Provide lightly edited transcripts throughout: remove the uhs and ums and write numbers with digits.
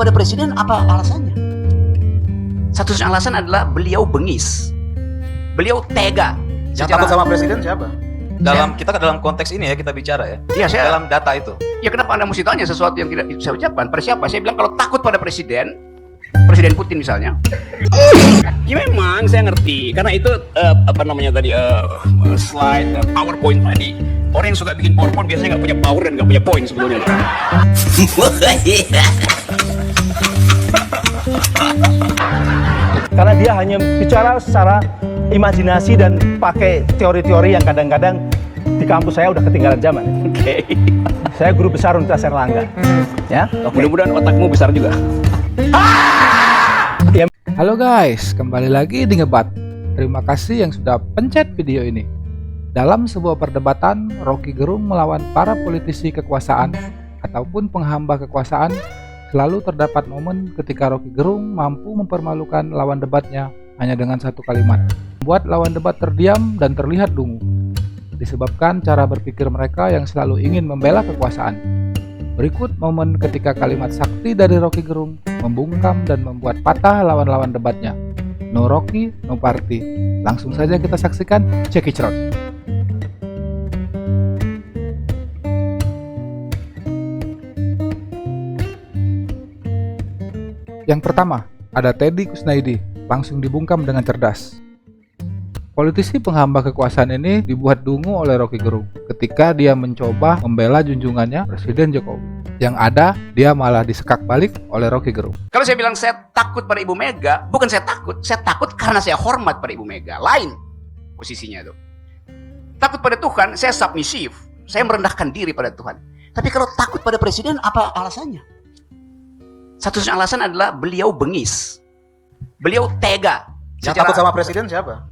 pada presiden apa alasannya? Satu-satunya alasan adalah beliau bengis, beliau tega. Yang takut sama presiden siapa? Kita dalam konteks ini ya kita bicara ya. Iya, saya Dalam data itu. Ya kenapa Anda mesti tanya sesuatu yang tidak saya ucapkan? Pada siapa? Saya bilang kalau takut pada Presiden Putin misalnya. Ya memang saya ngerti karena itu slide PowerPoint tadi. Orang yang suka bikin PowerPoint biasanya nggak punya power dan nggak punya point sebetulnya. Karena dia hanya bicara secara imajinasi dan pakai teori-teori yang kadang-kadang di kampus saya udah ketinggalan zaman. Oke. Saya guru besar Universitas Airlangga. Ya, Mudah-mudahan otakmu besar juga. Halo guys, kembali lagi di Ngebat. Terima kasih yang sudah pencet video ini. Dalam sebuah perdebatan, Rocky Gerung melawan para politisi kekuasaan ataupun penghamba kekuasaan, selalu terdapat momen ketika Rocky Gerung mampu mempermalukan lawan debatnya hanya dengan satu kalimat, membuat lawan debat terdiam dan terlihat dungu, disebabkan cara berpikir mereka yang selalu ingin membela kekuasaan. Berikut momen ketika kalimat sakti dari Rocky Gerung membungkam dan membuat patah lawan-lawan debatnya. No Rocky, no party. Langsung saja kita saksikan, check it out. Yang pertama, ada Teddy Kusnaidi, langsung dibungkam dengan cerdas. Politisi penghamba kekuasaan ini dibuat dungu oleh Rocky Gerung ketika dia mencoba membela junjungannya Presiden Jokowi. Yang ada, dia malah disekak balik oleh Rocky Gerung. Kalau saya bilang saya takut pada Ibu Mega, bukan saya takut karena saya hormat pada Ibu Mega. Lain posisinya itu. Takut pada Tuhan, saya submisif, saya merendahkan diri pada Tuhan. Tapi kalau takut pada presiden, apa alasannya? Satu-satunya alasan adalah beliau bengis, beliau tega. Yang takut sama presiden siapa?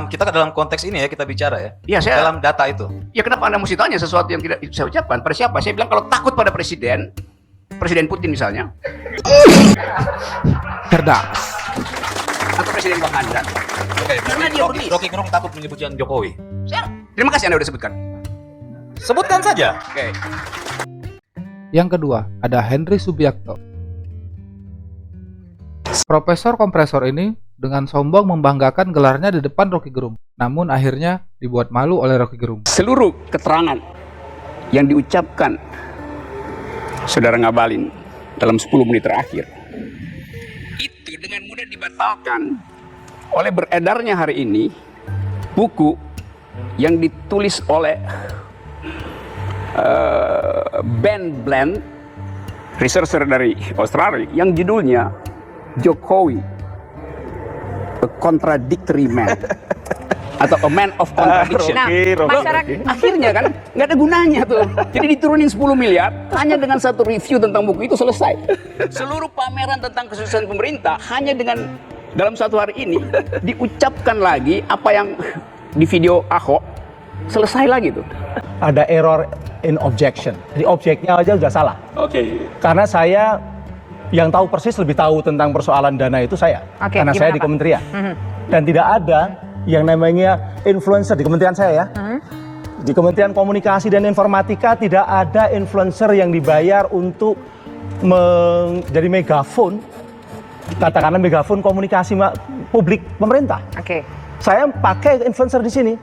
Kita dalam konteks ini ya kita bicara ya. Iya, saya Dalam data itu. Ya kenapa Anda mesti tanya sesuatu yang tidak saya ucapkan? Pada siapa? Saya bilang kalau takut pada Presiden Putin misalnya, Cerdas. atau Presiden Wakanda. Oke, Karena dia bengis. Rocky Gerung takut menyebutkan Jokowi. Terima kasih Anda sudah sebutkan. Sebutkan saja. Oke. Yang kedua, ada Henry Subiakto. Profesor kompresor ini dengan sombong membanggakan gelarnya di depan Rocky Gerung. Namun akhirnya dibuat malu oleh Rocky Gerung. Seluruh keterangan yang diucapkan Saudara Ngabalin dalam 10 menit terakhir itu dengan mudah dibatalkan oleh beredarnya hari ini buku yang ditulis oleh Ben Bland, researcher dari Australia, yang judulnya Jokowi, A Contradictory Man atau A Man of Contradiction. Nah, masyarakat Akhirnya kan nggak ada gunanya tuh. Jadi diturunin 10 miliar hanya dengan satu review tentang buku itu selesai. Seluruh pameran tentang kesuksesan pemerintah hanya dengan dalam satu hari ini diucapkan lagi apa yang di video Ahok, selesai lagi tuh. ada error in objection. Jadi objeknya aja udah salah. Oke. Karena saya yang tahu persis lebih tahu tentang persoalan dana itu saya. Oke, Karena saya gimana, di Pak? kementerian. Dan tidak ada yang namanya influencer di kementerian saya ya. Di Kementerian Komunikasi dan Informatika tidak ada influencer yang dibayar untuk menjadi megafon, katakanlah megafon komunikasi publik pemerintah. Oke. Saya pakai influencer di sini.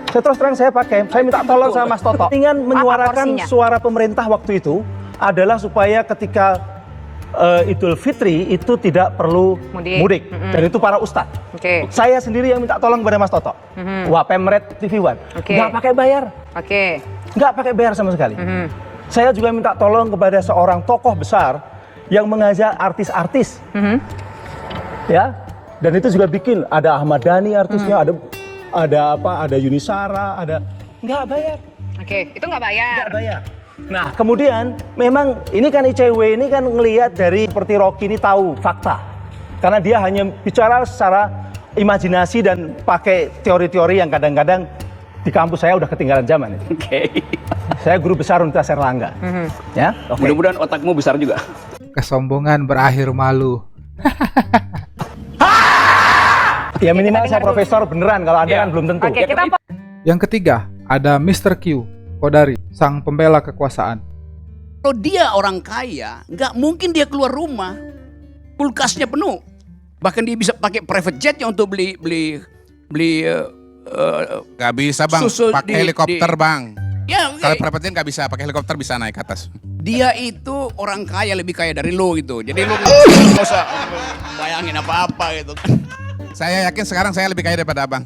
Saya terus terang saya pakai. Saya minta tolong sama Mas Toto. Ingin menyuarakan porsinya? suara pemerintah waktu itu adalah supaya ketika Idul Fitri itu tidak perlu mudik. Dan itu para ustadz. Oke. Saya sendiri yang minta tolong kepada Mas Toto. Wah, Pemret TV One. Oke. Nggak pakai bayar. Oke. Nggak pakai bayar sama sekali. Saya juga minta tolong kepada seorang tokoh besar yang mengajak artis-artis. Ya. Dan itu juga bikin ada Ahmad Dhani artisnya, ada Yuni Shara, ada nggak bayar. Oke, itu nggak bayar. Nggak bayar. Nah, kemudian memang ini kan ICW ini kan ngelihat dari seperti Rocky ini tahu fakta. Karena dia hanya bicara secara imajinasi dan pakai teori-teori yang kadang-kadang di kampus saya udah ketinggalan zaman. Oke. Saya guru besar Universitas Airlangga. Ya, oke. Mudah-mudahan otakmu besar juga. Kesombongan berakhir malu. Ya minimal saya profesor beneran, kalau Anda kan belum tentu. Oke, kita Yang ketiga, ada Mr. Q, Kodari, sang pembela kekuasaan. Kalau dia orang kaya, nggak mungkin dia keluar rumah. Kulkasnya penuh. Bahkan dia bisa pakai private jetnya untuk beli Gak bisa bang, susu pakai helikopter bang. ya, Kalau private jet gak bisa, pakai helikopter bisa naik ke atas. dia itu orang kaya, lebih kaya dari lo gitu. Jadi lo nggak usah bayangin apa-apa gitu kan. Saya yakin sekarang saya lebih kaya daripada abang.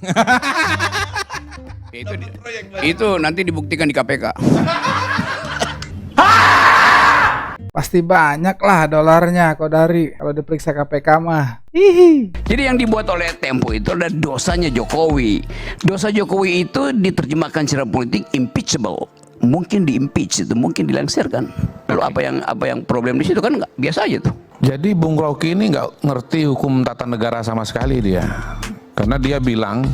Itu nanti dibuktikan di KPK. Pasti banyak lah dolarnya Kodari kalau diperiksa KPK mah. Hihi. Jadi yang dibuat oleh Tempo itu adalah dosanya Jokowi. Dosa Jokowi itu diterjemahkan secara politik impeachable. Mungkin di-impeach itu, mungkin dilengsarkan. Lalu apa yang problem di situ kan nggak biasa aja tuh. Jadi Bung Rocky ini nggak ngerti hukum tata negara sama sekali dia. Karena dia bilang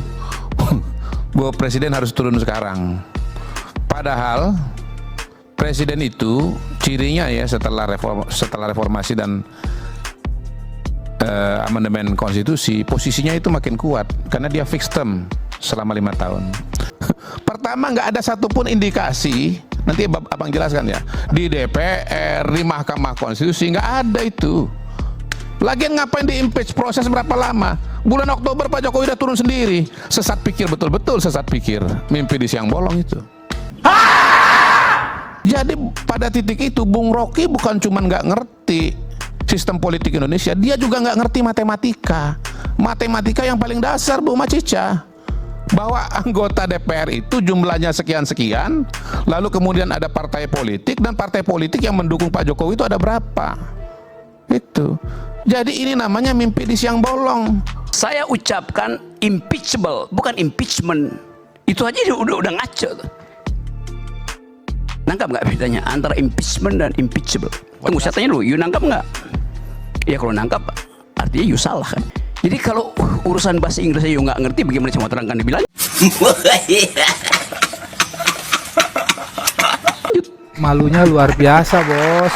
bahwa presiden harus turun sekarang. Padahal presiden itu cirinya ya setelah reformasi dan amandemen konstitusi, posisinya itu makin kuat karena dia fixed term selama 5 tahun. Pertama, nggak ada satupun indikasi, nanti abang jelaskan ya, di DPR, di Mahkamah Konstitusi nggak ada itu. Lagian ngapain di-impeach, proses berapa lama? Bulan Oktober Pak Jokowi udah turun sendiri. Sesat pikir, betul-betul sesat pikir. Mimpi di siang bolong itu. Jadi pada titik itu Bung Rocky bukan cuma nggak ngerti sistem politik Indonesia, dia juga nggak ngerti matematika. Matematika yang paling dasar Bu Macica. Bahwa anggota DPR itu jumlahnya sekian-sekian, lalu kemudian ada partai politik, dan partai politik yang mendukung Pak Jokowi itu ada berapa. Itu. Jadi ini namanya mimpi di siang bolong. Saya ucapkan impeachable, bukan impeachment. Itu aja udah ngaco tuh. Nangkap nggak bedanya antara impeachment dan impeachable? Tunggu, saya tanya dulu, you nangkap nggak? Ya kalau nangkap, artinya you salah kan? Jadi kalau urusan bahasa Inggrisnya you nggak ngerti, bagaimana saya mau terangkan dibilang? Malunya luar biasa, Bos.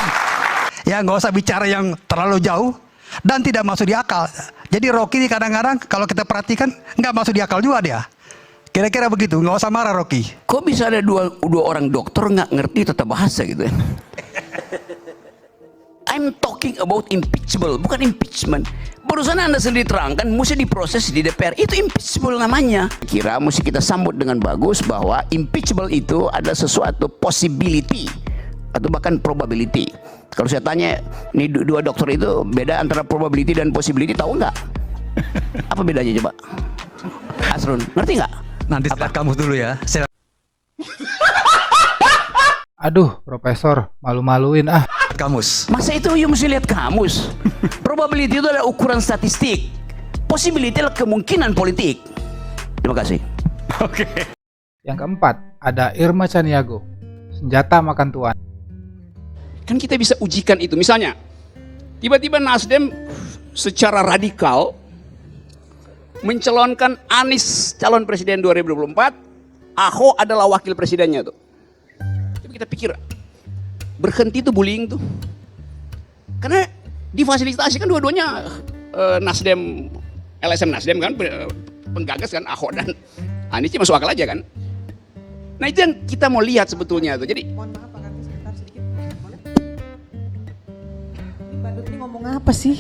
Ya nggak usah bicara yang terlalu jauh dan tidak masuk di akal. Jadi Rocky kadang-kadang kalau kita perhatikan nggak masuk di akal juga dia. Kira-kira begitu, nggak usah marah Rocky. Kok bisa ada dua orang dokter nggak ngerti tata bahasa gitu ya? I'm talking about impeachable, bukan impeachment. Barusan Anda sendiri terangkan, mesti diproses di DPR. Itu impeachable namanya. Kira mesti kita sambut dengan bagus bahwa impeachable itu adalah sesuatu possibility atau bahkan probability. Kalau saya tanya, ini dua dokter itu beda antara probability dan possibility, tahu nggak? Apa bedanya coba? Asrun, ngerti nggak? Nanti setelah kamu dulu ya. Aduh, Profesor, malu-maluin ah. Kamus. Masa itu you mesti lihat kamus. Probability itu adalah ukuran statistik. Possibility adalah kemungkinan politik. Terima kasih. Oke. Yang keempat, ada Irma Caniago. Senjata makan tuan. Kan kita bisa ujikan itu. Misalnya, tiba-tiba Nasdem secara radikal mencalonkan Anies calon presiden 2024, Ahok adalah wakil presidennya tuh. Coba kita pikir, berhenti tuh bullying tuh. Karena difasilitasi kan dua-duanya Nasdem, LSM Nasdem kan, penggagas kan Ahok dan Anies, masuk akal aja kan. Nah itu yang kita mau lihat sebetulnya tuh. Jadi mohon maaf Pak Karti, sebentar sedikit. Boleh? Ini badut ini ngomong apa sih?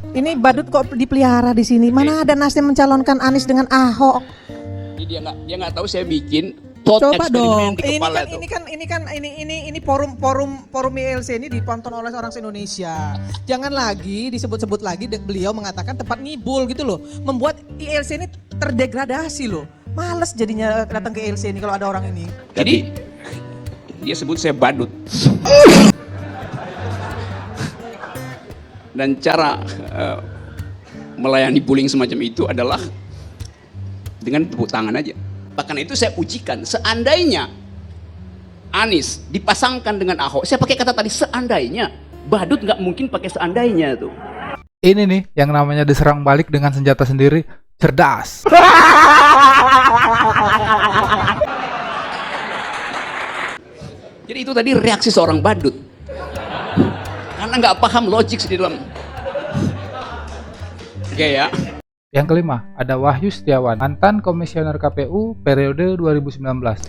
Ini badut kok dipelihara di sini? Mana ada Nasdem mencalonkan Anies dengan Ahok? dia nggak tahu saya bikin thought Coba eksperimen dong. di kepala tuh. Ini forum ILC ini ditonton oleh orang se-Indonesia. Jangan lagi disebut-sebut lagi beliau mengatakan tempat ngibul gitu loh. Membuat ILC ini terdegradasi loh. Males jadinya datang ke ILC ini kalau ada orang ini. Jadi dia sebut saya badut. Dan cara melayani bullying semacam itu adalah dengan tepuk tangan aja. Bahkan itu saya ujikan, seandainya Anies dipasangkan dengan Ahok, saya pakai kata tadi seandainya, badut nggak mungkin pakai seandainya tuh. Ini nih yang namanya diserang balik dengan senjata sendiri, cerdas. Jadi itu tadi reaksi seorang badut. Karena nggak paham logik di dalam. Oke ya. Yang kelima, ada Wahyu Setiawan, mantan komisioner KPU periode 2019.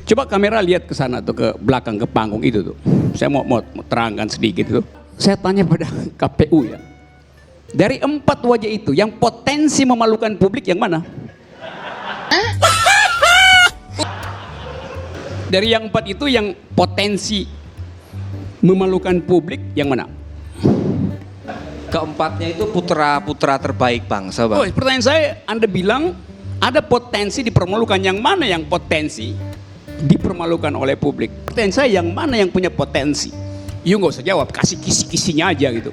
Coba kamera lihat ke sana tuh, ke belakang, ke panggung itu tuh. Saya mau terangkan sedikit tuh. Saya tanya pada KPU ya. Dari 4 wajah itu, yang potensi memalukan publik yang mana? Dari yang 4 itu, yang potensi memalukan publik yang mana? Keempatnya itu putra-putra terbaik bangsa, Oh, pertanyaan saya, Anda bilang ada potensi dipermalukan, yang mana yang potensi dipermalukan oleh publik? Pertanyaan saya, yang mana yang punya potensi? You nggak usah jawab, kasih kisi-kisinya aja gitu.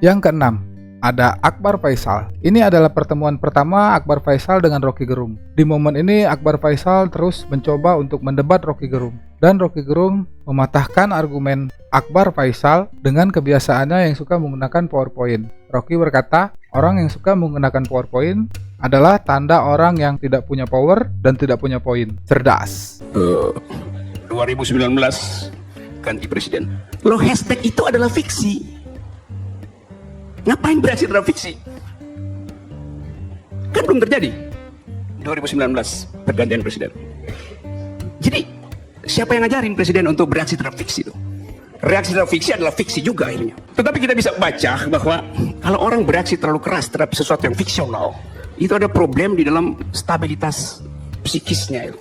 Yang keenam, ada Akbar Faisal. Ini adalah pertemuan pertama Akbar Faisal dengan Rocky Gerung. Di momen ini Akbar Faisal terus mencoba untuk mendebat Rocky Gerung. Dan Rocky Gerung mematahkan argumen Akbar Faisal dengan kebiasaannya yang suka menggunakan PowerPoint. Rocky berkata, orang yang suka menggunakan PowerPoint adalah tanda orang yang tidak punya power dan tidak punya poin. Cerdas. 2019 ganti presiden. Loh, hashtag itu adalah fiksi. Ngapain beraksi terhadap fiksi? Kan belum terjadi 2019 pergantian presiden. Jadi siapa yang ngajarin presiden untuk bereaksi terhadap fiksi itu? Reaksi terhadap fiksi adalah fiksi juga akhirnya. Tetapi kita bisa baca bahwa kalau orang bereaksi terlalu keras terhadap sesuatu yang fiksional, itu ada problem di dalam stabilitas psikisnya itu.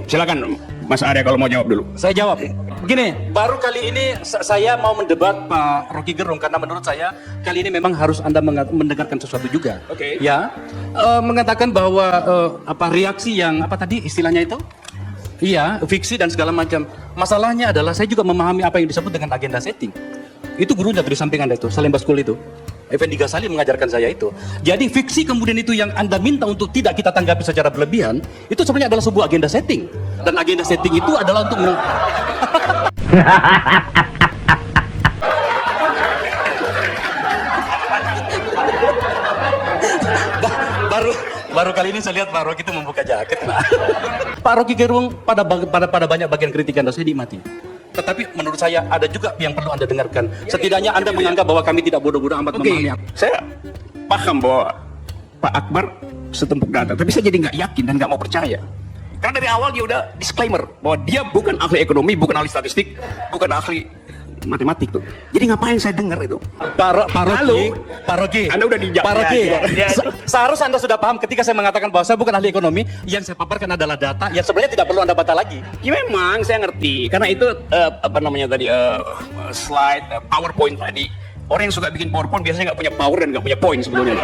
Silakan Mas Arya kalau mau jawab dulu. Saya jawab. Begini, baru kali ini saya mau mendebat Pak Rocky Gerung karena menurut saya kali ini memang harus Anda mendengarkan sesuatu juga. Oke. Ya, mengatakan bahwa reaksi yang apa tadi istilahnya itu? Iya, fiksi dan segala macam. Masalahnya adalah saya juga memahami apa yang disebut dengan agenda setting. Itu gurunya di samping Anda itu, Salemba School itu. Effendi Ghazali mengajarkan saya itu. Jadi fiksi kemudian itu yang Anda minta untuk tidak kita tanggapi secara berlebihan, itu sebenarnya adalah sebuah agenda setting. Dan agenda setting itu adalah untuk baru kali ini saya lihat Pak Rocky itu membuka jaket. Nah. Pak Rocky Gerung pada banyak bagian kritik Anda saya nikmati. Tetapi menurut saya ada juga yang perlu Anda dengarkan. Setidaknya Anda menganggap bahwa kami tidak bodoh-bodoh amat memahami. Saya paham bahwa Pak Akbar setempuk data, tapi saya jadi nggak yakin dan nggak mau percaya. Karena dari awal dia udah disclaimer bahwa dia bukan ahli ekonomi, bukan ahli statistik, bukan ahli matematik tuh. Jadi ngapain saya dengar itu? Pak Rocky, Anda udah dijawab. Pak Rocky, seharusnya Anda sudah paham ketika saya mengatakan bahwa saya bukan ahli ekonomi, yang saya paparkan adalah data yang sebenarnya tidak perlu Anda baca lagi. Ya memang saya ngerti, karena itu slide, PowerPoint tadi. Orang yang suka bikin PowerPoint biasanya nggak punya power dan nggak punya poin sebetulnya.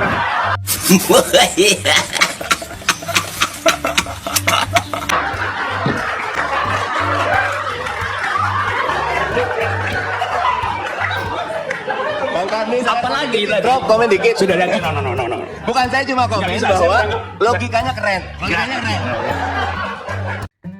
Apalagi tadi? Drop komen dikit. Sudah ada. No. Bukan saya cuma komen bahwa logikanya keren. Logikanya keren.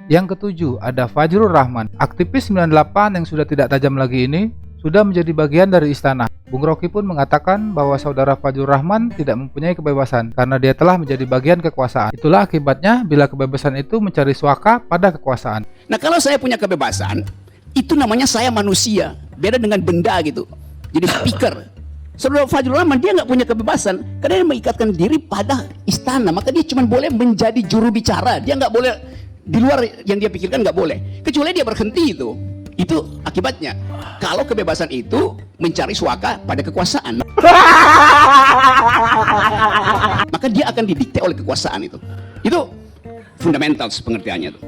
Yang ketujuh, ada Fajrul Rahman. Aktivis 98 yang sudah tidak tajam lagi ini sudah menjadi bagian dari istana. Bung Rocky pun mengatakan bahwa saudara Fajrul Rahman tidak mempunyai kebebasan karena dia telah menjadi bagian kekuasaan. Itulah akibatnya bila kebebasan itu mencari suaka pada kekuasaan. Nah, kalau saya punya kebebasan, itu namanya saya manusia. Beda dengan benda gitu. Jadi speaker. Saudara Fajrul Rahman dia nggak punya kebebasan karena dia mengikatkan diri pada istana. Maka dia cuma boleh menjadi juru bicara. Dia nggak boleh di luar yang dia pikirkan, nggak boleh. Kecuali dia berhenti itu. Itu akibatnya. Kalau kebebasan itu mencari suaka pada kekuasaan, maka dia akan didikte oleh kekuasaan itu. Itu fundamental pengertiannya itu.